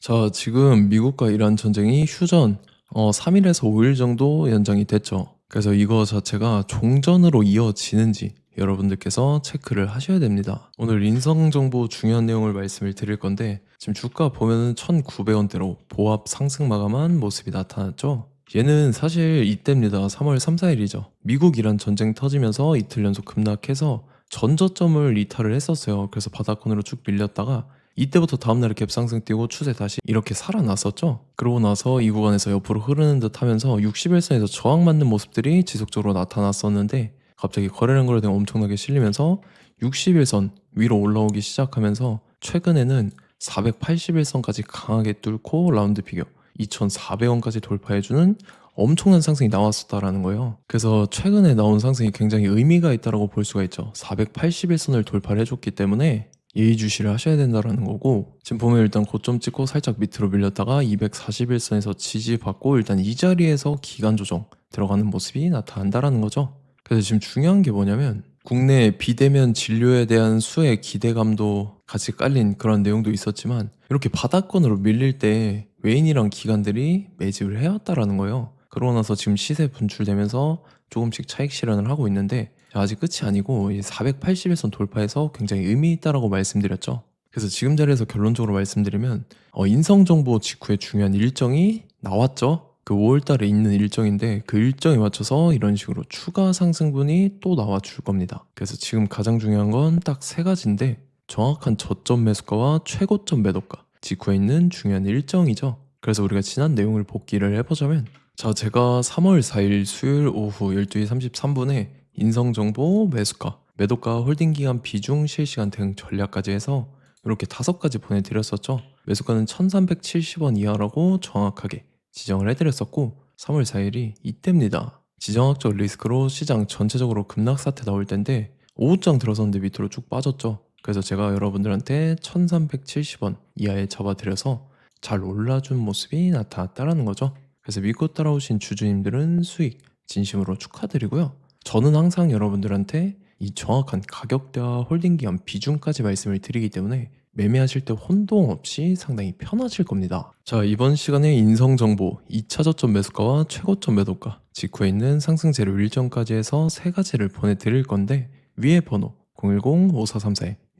자, 지금 미국과 이란 전쟁이 휴전 3일에서 5일 정도 연장이 됐죠. 그래서 이거 자체가 종전으로 이어지는지 여러분들께서 체크를 하셔야 됩니다. 오늘 인성정보 중요한 내용을 말씀을 드릴 건데 지금 주가 보면은 1,900원대로 보합 상승 마감한 모습이 나타났죠. 얘는 사실 이때입니다. 3월 3, 4일이죠. 미국 이란 전쟁 터지면서 이틀 연속 급락해서 전저점을 이탈을 했었어요. 그래서 바닥권으로 쭉 밀렸다가 이때부터 다음날에 갭상승 뛰고 추세 다시 이렇게 살아났었죠. 그러고 나서 이 구간에서 옆으로 흐르는 듯 하면서 60일선에서 저항 맞는 모습들이 지속적으로 나타났었는데 갑자기 거래량 거래량 엄청나게 실리면서 60일선 위로 올라오기 시작하면서 최근에는 481선까지 강하게 뚫고 라운드 피겨 2,400원까지 돌파해주는 엄청난 상승이 나왔었다라는 거예요. 그래서 최근에 나온 상승이 굉장히 의미가 있다고 볼 수가 있죠. 481선을 돌파를 해줬기 때문에 예의주시를 하셔야 된다라는 거고, 지금 보면 일단 고점 찍고 살짝 밑으로 밀렸다가 241선에서 지지받고 일단 이 자리에서 기간 조정 들어가는 모습이 나타난다라는 거죠. 그래서 지금 중요한 게 뭐냐면 국내 비대면 진료에 대한 수의 기대감도 같이 깔린 그런 내용도 있었지만 이렇게 바닥권으로 밀릴 때 외인이랑 기관들이 매집을 해왔다라는 거예요. 그러고 나서 지금 시세 분출되면서 조금씩 차익 실현을 하고 있는데 아직 끝이 아니고 481선 돌파해서 굉장히 의미 있다라고 말씀드렸죠. 그래서 지금 자리에서 결론적으로 말씀드리면 인성정보 직후에 중요한 일정이 나왔죠. 그 5월달에 있는 일정인데 그 일정에 맞춰서 이런 식으로 추가 상승분이 또 나와 줄 겁니다. 그래서 지금 가장 중요한 건 딱 세 가지인데 정확한 저점 매수가와 최고점 매도가 직후에 있는 중요한 일정이죠. 그래서 우리가 지난 내용을 복기를 해보자면 자, 제가 3월 4일 수요일 오후 12시 33분에 인성정보 매수가, 매도가, 홀딩기간 비중, 실시간 대응 전략까지 해서 이렇게 5가지 보내드렸었죠. 매수가는 1370원 이하라고 정확하게 지정을 해드렸었고 3월 4일이 이때입니다. 지정학적 리스크로 시장 전체적으로 급락 사태 나올 텐데 오후장 들어섰는데 밑으로 쭉 빠졌죠. 그래서 제가 여러분들한테 1370원 이하에 잡아드려서 잘 올라준 모습이 나타났다라는 거죠. 그래서 믿고 따라오신 주주님들은 수익 진심으로 축하드리고요. 저는 항상 여러분들한테 이 정확한 가격대와 홀딩기간 비중까지 말씀을 드리기 때문에 매매하실 때 혼동 없이 상당히 편하실 겁니다. 자, 이번 시간에 인성정보 2차 저점 매수가와 최고점 매도가 직후에 있는 상승 재료 일정까지 해서 3가지를 보내드릴 건데 위에 번호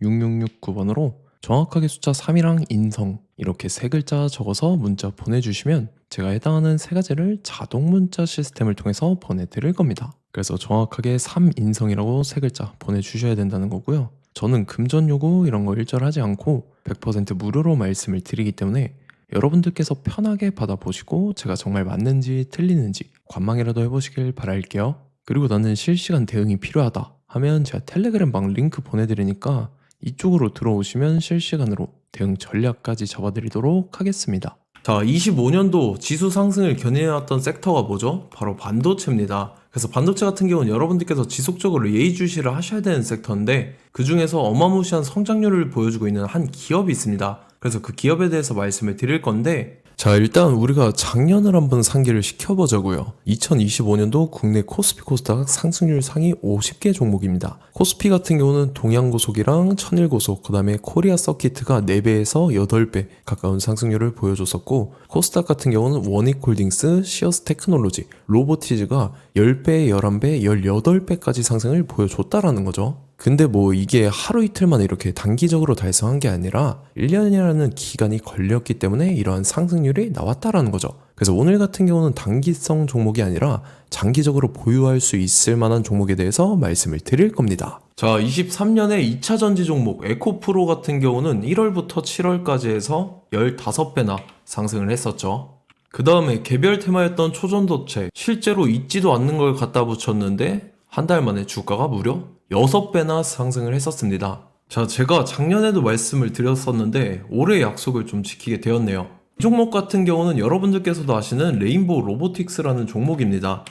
010-5434-6669번으로 정확하게 숫자 3이랑 인성 이렇게 3글자 적어서 문자 보내주시면 제가 해당하는 3가지를 자동 문자 시스템을 통해서 보내드릴 겁니다. 그래서 정확하게 3인성이라고 3글자 보내주셔야 된다는 거고요. 저는 금전 요구 이런 거 일절하지 않고 100% 무료로 말씀을 드리기 때문에 여러분들께서 편하게 받아보시고 제가 정말 맞는지 틀리는지 관망이라도 해보시길 바랄게요. 그리고 나는 실시간 대응이 필요하다 하면 제가 텔레그램 방 링크 보내드리니까 이쪽으로 들어오시면 실시간으로 대응 전략까지 잡아드리도록 하겠습니다. 자, 25년도 지수 상승을 견인해왔던 섹터가 뭐죠? 바로 반도체입니다. 그래서 반도체 같은 경우는 여러분들께서 지속적으로 예의주시를 하셔야 되는 섹터인데 그 중에서 어마무시한 성장률을 보여주고 있는 한 기업이 있습니다. 그래서 그 기업에 대해서 말씀을 드릴 건데 자, 일단 우리가 작년을 한번 상기를 시켜보자고요. 2025년도 국내 코스피 코스닥 상승률 상위 50개 종목입니다. 코스피 같은 경우는 동양고속이랑 천일고속, 그 다음에 코리아 서키트가 4배에서 8배 가까운 상승률을 보여줬었고 코스닥 같은 경우는 원익홀딩스, 시어스 테크놀로지, 로보티즈가 10배, 11배, 18배까지 상승을 보여줬다라는 거죠. 근데 뭐 이게 하루 이틀 만에 이렇게 단기적으로 달성한 게 아니라 1년이라는 기간이 걸렸기 때문에 이러한 상승률이 나왔다라는 거죠. 그래서 오늘 같은 경우는 단기성 종목이 아니라 장기적으로 보유할 수 있을 만한 종목에 대해서 말씀을 드릴 겁니다. 자, 23년에 2차 전지 종목 에코프로 같은 경우는 1월부터 7월까지 해서 15배나 상승을 했었죠. 그 다음에 개별 테마였던 초전도체 실제로 있지도 않는 걸 갖다 붙였는데 한 달 만에 주가가 무려 6배나 상승을 했었습니다. 자, 제가 작년에도 말씀을 드렸었는데 올해 약속을 좀 지키게 되었네요. 이 종목 같은 경우는 여러분들께서도 아시는 레인보우 로보틱스라는 종목입니다.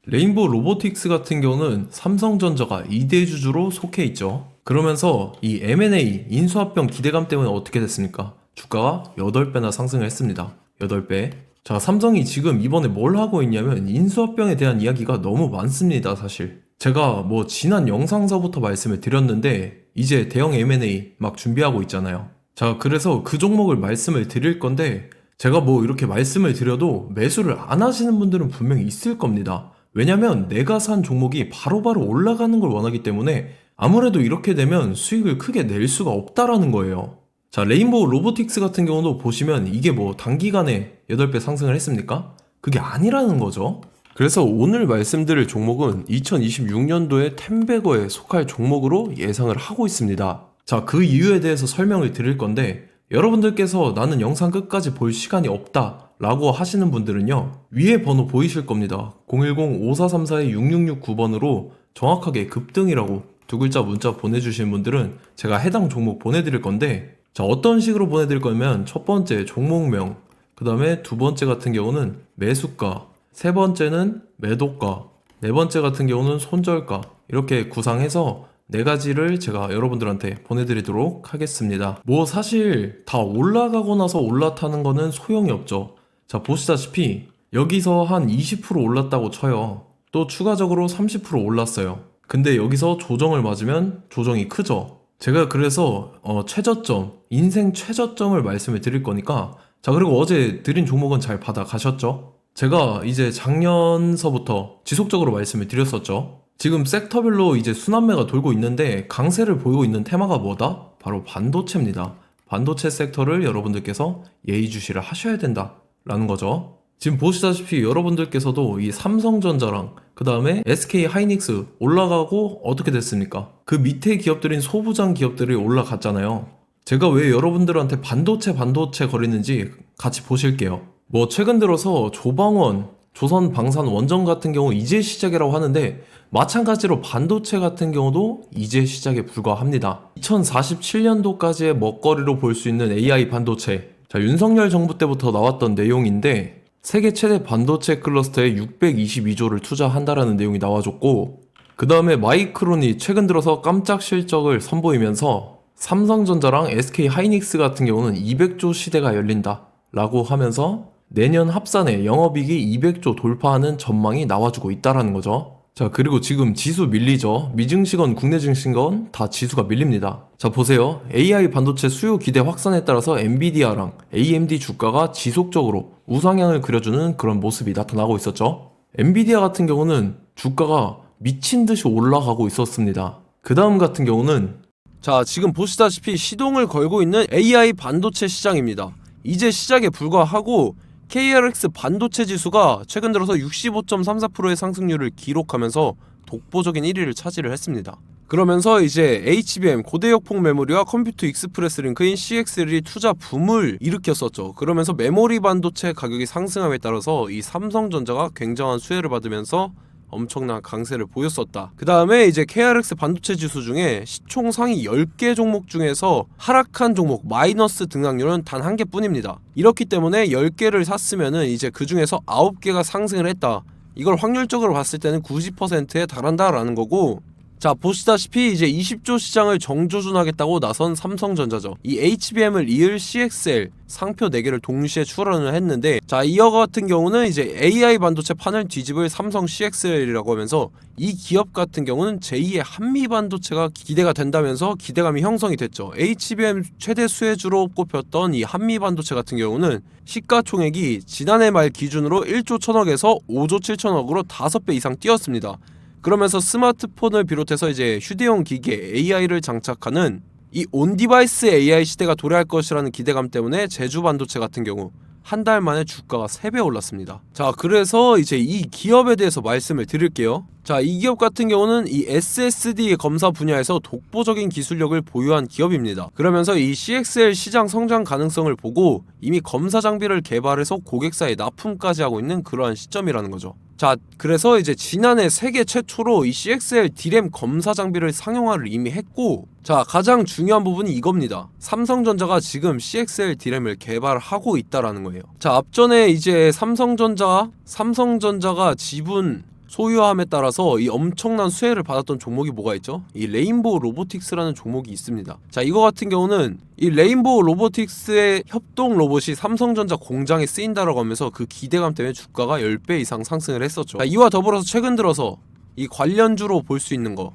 레인보우 로보틱스 같은 경우는 삼성전자가 2대 주주로 속해 있죠. 그러면서 이 M&A 인수합병 기대감 때문에 어떻게 됐습니까? 주가가 8배나 상승을 했습니다. 8배. 자, 삼성이 지금 이번에 뭘 하고 있냐면 인수합병에 대한 이야기가 너무 많습니다, 사실. 제가 뭐 지난 영상서부터 말씀을 드렸는데 이제 대형 M&A 막 준비하고 있잖아요. 자, 그래서 그 종목을 말씀을 드릴 건데 제가 뭐 이렇게 말씀을 드려도 매수를 안 하시는 분들은 분명히 있을 겁니다. 왜냐면 내가 산 종목이 바로바로 올라가는 걸 원하기 때문에 아무래도 이렇게 되면 수익을 크게 낼 수가 없다라는 거예요. 자, 레인보우 로보틱스 같은 경우도 보시면 이게 뭐 단기간에 8배 상승을 했습니까? 그게 아니라는 거죠. 그래서 오늘 말씀드릴 종목은 2026년도에 템베거에 속할 종목으로 예상을 하고 있습니다. 자, 그 이유에 대해서 설명을 드릴 건데 여러분들께서 나는 영상 끝까지 볼 시간이 없다 라고 하시는 분들은요, 위에 번호 보이실 겁니다. 010-5434-6669번으로 정확하게 급등이라고 두 글자 문자 보내주신 분들은 제가 해당 종목 보내드릴 건데, 자, 어떤 식으로 보내드릴 거냐면 첫 번째 종목명, 그 다음에 두 번째 같은 경우는 매수가, 세 번째는 매도가, 네 번째 같은 경우는 손절가, 이렇게 구상해서 네 가지를 제가 여러분들한테 보내드리도록 하겠습니다. 뭐 사실 다 올라가고 나서 올라타는 거는 소용이 없죠. 자, 보시다시피 여기서 한 20% 올랐다고 쳐요. 또 추가적으로 30% 올랐어요. 근데 여기서 조정을 맞으면 조정이 크죠. 제가 그래서 최저점, 인생 최저점을 말씀을 드릴 거니까, 자, 그리고 어제 드린 종목은 잘 받아가셨죠? 제가 이제 작년서부터 지속적으로 말씀을 드렸었죠. 지금 섹터별로 이제 순환매가 돌고 있는데 강세를 보이고 있는 테마가 뭐다? 바로 반도체입니다. 반도체 섹터를 여러분들께서 예의주시를 하셔야 된다라는 거죠. 지금 보시다시피 여러분들께서도 이 삼성전자랑 그 다음에 SK 하이닉스 올라가고 어떻게 됐습니까? 그 밑에 기업들인 소부장 기업들이 올라갔잖아요. 제가 왜 여러분들한테 반도체 거리는지 같이 보실게요. 뭐 최근 들어서 조방원, 조선방산원전 같은 경우 이제 시작이라고 하는데 마찬가지로 반도체 같은 경우도 이제 시작에 불과합니다. 2047년도까지의 먹거리로 볼 수 있는 AI 반도체. 자, 윤석열 정부 때부터 나왔던 내용인데 세계 최대 반도체 클러스터에 622조를 투자한다라는 내용이 나와줬고, 그 다음에 마이크론이 최근 들어서 깜짝 실적을 선보이면서 삼성전자랑 SK 하이닉스 같은 경우는 200조 시대가 열린다 라고 하면서 내년 합산에 영업이익이 200조 돌파하는 전망이 나와주고 있다라는 거죠. 자, 그리고 지금 지수 밀리죠. 미증시건 국내 증시건 다 지수가 밀립니다. 자, 보세요. AI 반도체 수요 기대 확산에 따라서 엔비디아랑 AMD 주가가 지속적으로 우상향을 그려주는 그런 모습이 나타나고 있었죠. 엔비디아 같은 경우는 주가가 미친 듯이 올라가고 있었습니다. 그 다음 같은 경우는, 자, 지금 보시다시피 시동을 걸고 있는 AI 반도체 시장입니다. 이제 시작에 불과하고 KRX 반도체 지수가 최근 들어서 65.34%의 상승률을 기록하면서 독보적인 1위를 차지를 했습니다. 그러면서 이제 HBM 고대역폭 메모리와 컴퓨터 익스프레스 링크인 CXL이 투자 붐을 일으켰었죠. 그러면서 메모리 반도체 가격이 상승함에 따라서 이 삼성전자가 굉장한 수혜를 받으면서 엄청난 강세를 보였었다. 그 다음에 이제 KRX 반도체 지수 중에 시총 상위 10개 종목 중에서 하락한 종목 마이너스 등락률은 단 1개 뿐입니다. 이렇기 때문에 10개를 샀으면은 이제 그 중에서 9개가 상승을 했다. 이걸 확률적으로 봤을 때는 90%에 달한다라는 거고, 자, 보시다시피 이제 20조 시장을 정조준하겠다고 나선 삼성전자죠. 이 HBM을 이을 CXL 상표 4개를 동시에 출원을 했는데, 자, 이어 같은 경우는 이제 AI 반도체 판을 뒤집을 삼성 CXL이라고 하면서 이 기업 같은 경우는 제2의 한미 반도체가 기대가 된다면서 기대감이 형성이 됐죠. HBM 최대 수혜주로 꼽혔던 이 한미 반도체 같은 경우는 시가총액이 지난해 말 기준으로 1조 1000억에서 5조 7천억으로 5배 이상 뛰었습니다. 그러면서 스마트폰을 비롯해서 이제 휴대용 기기에 AI를 장착하는 이 온디바이스 AI 시대가 도래할 것이라는 기대감 때문에 제주 반도체 같은 경우 한 달 만에 주가가 3배 올랐습니다. 자, 그래서 이제 이 기업에 대해서 말씀을 드릴게요. 자, 이 기업 같은 경우는 이 SSD 검사 분야에서 독보적인 기술력을 보유한 기업입니다. 그러면서 이 CXL 시장 성장 가능성을 보고 이미 검사 장비를 개발해서 고객사에 납품까지 하고 있는 그러한 시점이라는 거죠. 자, 그래서 이제 지난해 세계 최초로 이 CXL D램 검사 장비를 상용화를 이미 했고, 자, 가장 중요한 부분이 이겁니다. 삼성전자가 지금 CXL D램을 개발하고 있다라는 거예요. 자, 앞전에 이제 삼성전자가 지분 소유함에 따라서 이 엄청난 수혜를 받았던 종목이 뭐가 있죠? 이 레인보우 로보틱스라는 종목이 있습니다. 자, 이거 같은 경우는 이 레인보우 로보틱스의 협동 로봇이 삼성전자 공장에 쓰인다라고 하면서 그 기대감 때문에 주가가 10배 이상 상승을 했었죠. 자, 이와 더불어서 최근 들어서 이 관련주로 볼 수 있는 거,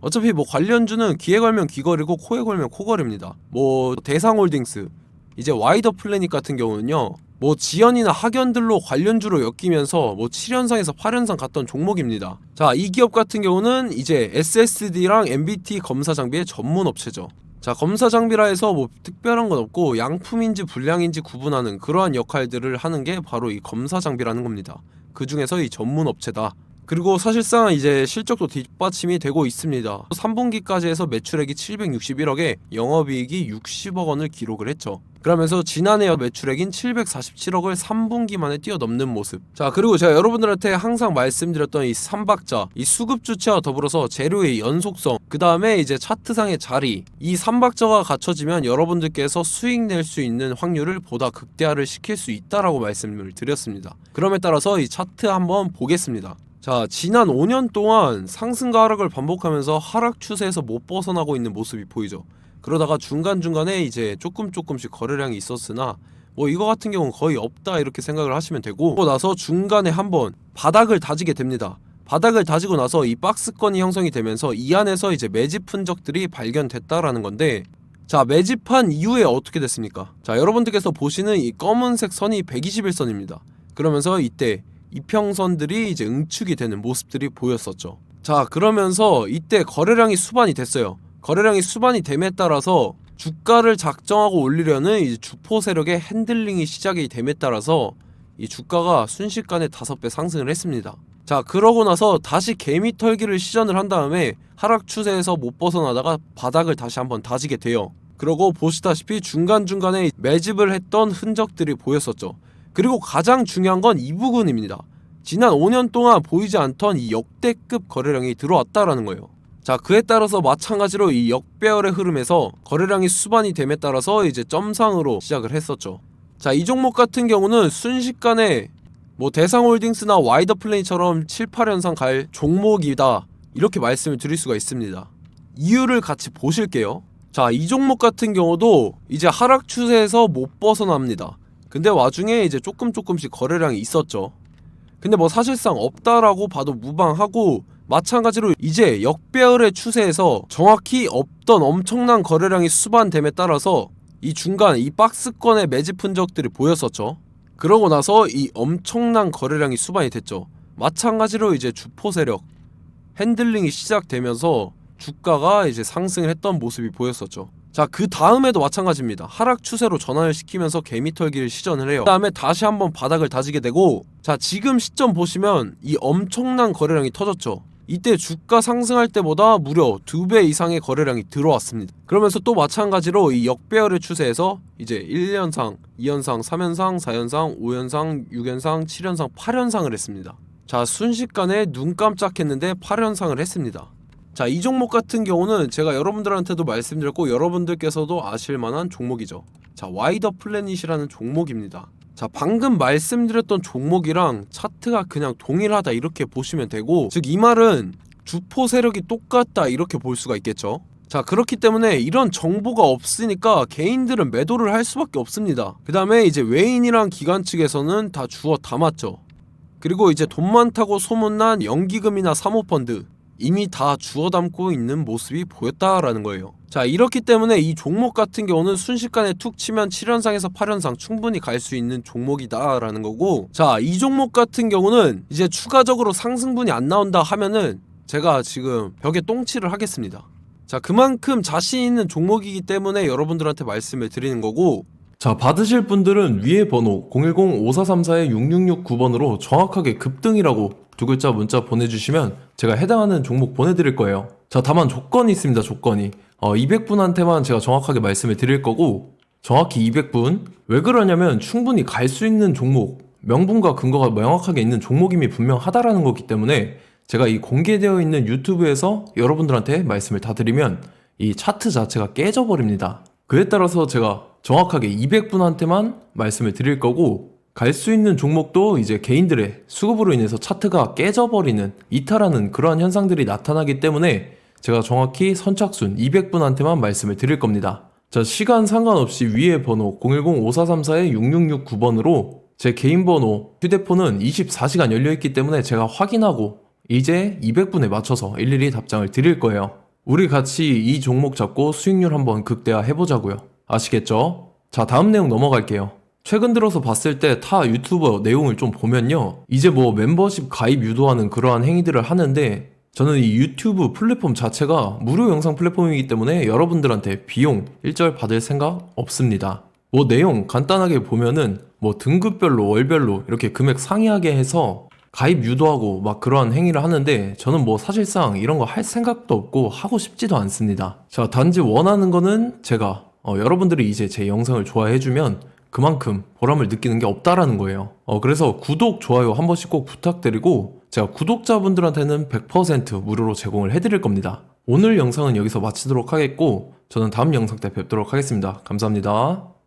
어차피 뭐 관련주는 귀에 걸면 귀걸이고 코에 걸면 코걸입니다. 뭐 대상홀딩스, 이제 와이더 플래닛 같은 경우는요, 뭐 지연이나 학연들로 관련주로 엮이면서 뭐 7연상에서 8연상 갔던 종목입니다. 자, 이 기업 같은 경우는 이제 SSD랑 MBT 검사 장비의 전문 업체죠. 자, 검사 장비라 해서 뭐 특별한 건 없고 양품인지 불량인지 구분하는 그러한 역할들을 하는 게 바로 이 검사 장비라는 겁니다. 그 중에서 이 전문 업체다. 그리고 사실상 이제 실적도 뒷받침이 되고 있습니다. 3분기까지 해서 매출액이 761억에 영업이익이 60억 원을 기록을 했죠. 그러면서 지난해 매출액인 747억을 3분기 만에 뛰어넘는 모습. 자, 그리고 제가 여러분들한테 항상 말씀드렸던 이 3박자, 이 수급 주체와 더불어서 재료의 연속성, 그 다음에 이제 차트상의 자리, 이 3박자가 갖춰지면 여러분들께서 수익 낼 수 있는 확률을 보다 극대화를 시킬 수 있다라고 말씀을 드렸습니다. 그럼에 따라서 이 차트 한번 보겠습니다. 자, 지난 5년 동안 상승과 하락을 반복하면서 하락 추세에서 못 벗어나고 있는 모습이 보이죠. 그러다가 중간중간에 이제 조금씩 거래량이 있었으나 뭐 이거 같은 경우는 거의 없다 이렇게 생각을 하시면 되고, 그러고 나서 중간에 한번 바닥을 다지게 됩니다. 바닥을 다지고 나서 이 박스권이 형성이 되면서 이 안에서 이제 매집 흔적들이 발견됐다라는 건데, 자, 매집한 이후에 어떻게 됐습니까? 자, 여러분들께서 보시는 이 검은색 선이 121선입니다. 그러면서 이때 이평선들이 이제 응축이 되는 모습들이 보였었죠. 자, 그러면서 이때 거래량이 수반이 됐어요. 거래량이 수반이 됨에 따라서 주가를 작정하고 올리려는 이제 주포 세력의 핸들링이 시작이 됨에 따라서 이 주가가 순식간에 5배 상승을 했습니다. 자, 그러고 나서 다시 개미 털기를 시전을 한 다음에 하락 추세에서 못 벗어나다가 바닥을 다시 한번 다지게 돼요. 그러고 보시다시피 중간중간에 매집을 했던 흔적들이 보였었죠. 그리고 가장 중요한 건 이 부분입니다. 지난 5년 동안 보이지 않던 이 역대급 거래량이 들어왔다라는 거예요. 자, 그에 따라서 마찬가지로 이 역배열의 흐름에서 거래량이 수반이 됨에 따라서 이제 점상으로 시작을 했었죠. 자, 이 종목 같은 경우는 순식간에 뭐 대상홀딩스나 와이더 플래닛처럼 7, 8연상 갈 종목이다 이렇게 말씀을 드릴 수가 있습니다. 이유를 같이 보실게요. 자, 이 종목 같은 경우도 이제 하락 추세에서 못 벗어납니다. 근데 와중에 이제 조금씩 거래량이 있었죠. 근데 뭐 사실상 없다라고 봐도 무방하고, 마찬가지로 이제 역배열의 추세에서 정확히 없던 엄청난 거래량이 수반됨에 따라서 이 중간 이 박스권의 매집 흔적들이 보였었죠. 그러고 나서 이 엄청난 거래량이 수반이 됐죠. 마찬가지로 이제 주포 세력 핸들링이 시작되면서 주가가 이제 상승을 했던 모습이 보였었죠. 자, 그 다음에도 마찬가지입니다. 하락 추세로 전환을 시키면서 개미 털기를 시전을 해요. 그 다음에 다시 한번 바닥을 다지게 되고, 자, 지금 시점 보시면 이 엄청난 거래량이 터졌죠. 이때 주가 상승할 때보다 무려 2배 이상의 거래량이 들어왔습니다. 그러면서 또 마찬가지로 이 역배열의 추세에서 이제 1연상, 2연상, 3연상, 4연상, 5연상, 6연상, 7연상, 8연상을 했습니다. 자, 순식간에 눈 깜짝했는데 8연상을 했습니다. 자, 이 종목 같은 경우는 제가 여러분들한테도 말씀드렸고 여러분들께서도 아실만한 종목이죠. 자, 와이더 플래닛이라는 종목입니다. 자, 방금 말씀드렸던 종목이랑 차트가 그냥 동일하다 이렇게 보시면 되고, 즉 이 말은 주포 세력이 똑같다 이렇게 볼 수가 있겠죠. 자, 그렇기 때문에 이런 정보가 없으니까 개인들은 매도를 할 수밖에 없습니다. 그 다음에 이제 외인이랑 기관 측에서는 다 주워 담았죠. 그리고 이제 돈 많다고 소문난 연기금이나 사모펀드 이미 다 주워 담고 있는 모습이 보였다라는 거예요. 자, 이렇기 때문에 이 종목 같은 경우는 순식간에 툭 치면 7연상에서 8연상 충분히 갈 수 있는 종목이다 라는 거고, 자, 이 종목 같은 경우는 이제 추가적으로 상승분이 안 나온다 하면은 제가 지금 벽에 똥칠을 하겠습니다. 자, 그만큼 자신 있는 종목이기 때문에 여러분들한테 말씀을 드리는 거고, 자, 받으실 분들은 위에 번호 010-5434-6669번으로 정확하게 급등이라고 두 글자 문자 보내주시면 제가 해당하는 종목 보내드릴 거예요. 자, 다만 조건이 있습니다. 조건이 200분한테만 제가 정확하게 말씀을 드릴 거고, 정확히 200분. 왜 그러냐면 충분히 갈 수 있는 종목, 명분과 근거가 명확하게 있는 종목임이 분명하다라는 거기 때문에 제가 이 공개되어 있는 유튜브에서 여러분들한테 말씀을 다 드리면 이 차트 자체가 깨져버립니다. 그에 따라서 제가 정확하게 200분한테만 말씀을 드릴 거고, 갈 수 있는 종목도 이제 개인들의 수급으로 인해서 차트가 깨져버리는, 이탈하는 그러한 현상들이 나타나기 때문에 제가 정확히 선착순 200분한테만 말씀을 드릴 겁니다. 자, 시간 상관없이 위에 번호 010-5434-6669번으로 제 개인 번호, 휴대폰은 24시간 열려있기 때문에 제가 확인하고 이제 200분에 맞춰서 일일이 답장을 드릴 거예요. 우리 같이 이 종목 잡고 수익률 한번 극대화 해보자고요. 아시겠죠? 자, 다음 내용 넘어갈게요. 최근 들어서 봤을 때 타 유튜버 내용을 좀 보면요. 이제 뭐 멤버십 가입 유도하는 그러한 행위들을 하는데 저는 이 유튜브 플랫폼 자체가 무료 영상 플랫폼이기 때문에 여러분들한테 비용 일절 받을 생각 없습니다. 뭐 내용 간단하게 보면은 뭐 등급별로 월별로 이렇게 금액 상이하게 해서 가입 유도하고 막 그러한 행위를 하는데 저는 뭐 사실상 이런 거 할 생각도 없고 하고 싶지도 않습니다. 자, 단지 원하는 거는 제가 여러분들이 이제 제 영상을 좋아해주면 그만큼 보람을 느끼는 게 없다라는 거예요. 그래서 구독, 좋아요 한 번씩 꼭 부탁드리고 제가 구독자분들한테는 100% 무료로 제공을 해드릴 겁니다. 오늘 영상은 여기서 마치도록 하겠고 저는 다음 영상 때 뵙도록 하겠습니다. 감사합니다.